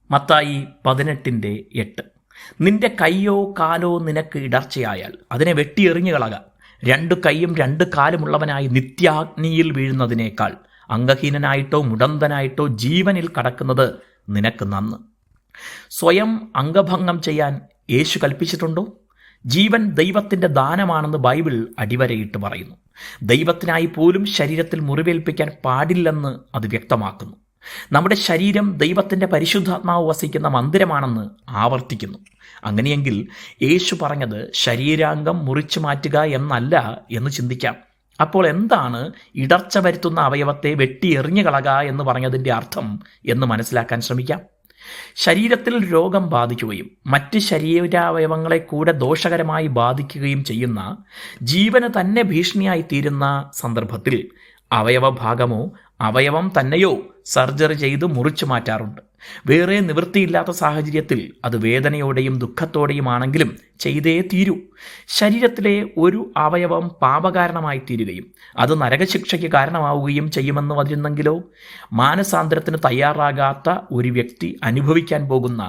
മത്തായി 18:8. നിന്റെ കൈയോ കാലോ നിനക്ക് ഇടർച്ചയായാൽ അതിനെ വെട്ടിയെറിഞ്ഞു കളക. 2 കൈയും 2 കാലുമുള്ളവനായി നിത്യാഗ്നിയിൽ വീഴുന്നതിനേക്കാൾ അംഗഹീനനായിട്ടോ മുടന്തനായിട്ടോ ജീവനിൽ കടക്കുന്നത് നിനക്ക് നന്ന്. സ്വയം അംഗഭംഗം ചെയ്യാൻ യേശു കൽപ്പിച്ചിട്ടുണ്ടോ? ജീവൻ ദൈവത്തിൻ്റെ ദാനമാണെന്ന് ബൈബിൾ അടിവരയിട്ട് പറയുന്നു. ദൈവത്തിനായി പോലും ശരീരത്തിൽ മുറിവേൽപ്പിക്കാൻ പാടില്ലെന്ന് അത് വ്യക്തമാക്കുന്നു. നമ്മുടെ ശരീരം ദൈവത്തിൻ്റെ പരിശുദ്ധാത്മാവ് വസിക്കുന്ന മന്ദിരമാണെന്ന് ആവർത്തിക്കുന്നു. അങ്ങനെയെങ്കിൽ യേശു പറഞ്ഞത് ശരീരാംഗം മുറിച്ചു മാറ്റുക എന്നല്ല എന്ന് ചിന്തിക്കാം. അപ്പോൾ എന്താണ് ഇടർച്ച വരുത്തുന്ന അവയവത്തെ വെട്ടിയെറിഞ്ഞു കളക എന്ന് പറഞ്ഞതിൻ്റെ അർത്ഥം എന്ന് മനസ്സിലാക്കാൻ ശ്രമിക്കാം. ശരീരത്തിൽ രോഗം ബാധിക്കുകയും മറ്റ് ശരീരാവയവങ്ങളെ കൂടെ ദോഷകരമായി ബാധിക്കുകയും ചെയ്യുന്ന, ജീവന് തന്നെ ഭീഷണിയായി തീരുന്ന സന്ദർഭത്തിൽ അവയവഭാഗമോ അവയവം തന്നെയോ സർജറി ചെയ്ത് മുറിച്ചു മാറ്റാറുണ്ട്. വേറെ നിവൃത്തിയില്ലാത്ത സാഹചര്യത്തിൽ അത് വേദനയോടെയും ദുഃഖത്തോടെയുമാണെങ്കിലും ചെയ്തേ തീരൂ. ശരീരത്തിലെ ഒരു അവയവം പാപകാരണമായി തീരുകയും അത് നരകശിക്ഷയ്ക്ക് കാരണമാവുകയും ചെയ്യുമെന്ന് വരുന്നെങ്കിലോ? മാനസാന്തരത്തിന് തയ്യാറാകാത്ത ഒരു വ്യക്തി അനുഭവിക്കാൻ പോകുന്ന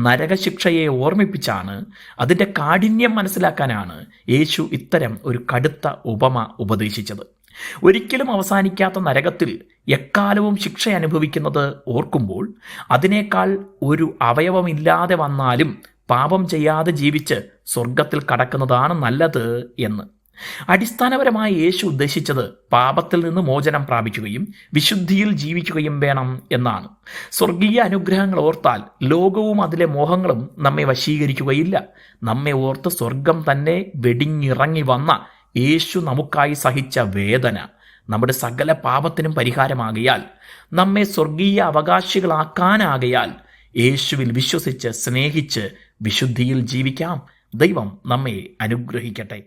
നരകശിക്ഷയെ ഓർമ്മിപ്പിച്ചാണ്, അതിൻ്റെ കാഠിന്യം മനസ്സിലാക്കാനാണ് യേശു ഇത്തരം ഒരു കടുത്ത ഉപമ ഉപദേശിച്ചത്. ഒരിക്കലും അവസാനിക്കാത്ത നരകത്തിൽ എക്കാലവും ശിക്ഷ അനുഭവിക്കുന്നത് ഓർക്കുമ്പോൾ അതിനേക്കാൾ ഒരു അവയവമില്ലാതെ വന്നാലും പാപം ചെയ്യാതെ ജീവിച്ച് സ്വർഗത്തിൽ കടക്കുന്നതാണ് നല്ലത് എന്ന്. അടിസ്ഥാനപരമായി യേശു ഉദ്ദേശിച്ചത് പാപത്തിൽ നിന്ന് മോചനം പ്രാപിക്കുകയും വിശുദ്ധിയിൽ ജീവിക്കുകയും വേണം എന്നാണ്. സ്വർഗീയ അനുഗ്രഹങ്ങൾ ഓർത്താൽ ലോകവും അതിലെ മോഹങ്ങളും നമ്മെ വശീകരിക്കുകയില്ല. നമ്മെ ഓർത്ത് സ്വർഗം തന്നെ വെടിഞ്ഞിറങ്ങി വന്ന യേശു നമുക്കായി സഹിച്ച വേദന നമ്മുടെ സകല പാപത്തിനും പരിഹാരമാകയാൽ, നമ്മെ സ്വർഗീയ അവകാശികളാക്കാനാകയാൽ യേശുവിൽ വിശ്വസിച്ച് സ്നേഹിച്ച് വിശുദ്ധിയിൽ ജീവിക്കാം. ദൈവം നമ്മെ അനുഗ്രഹിക്കട്ടെ.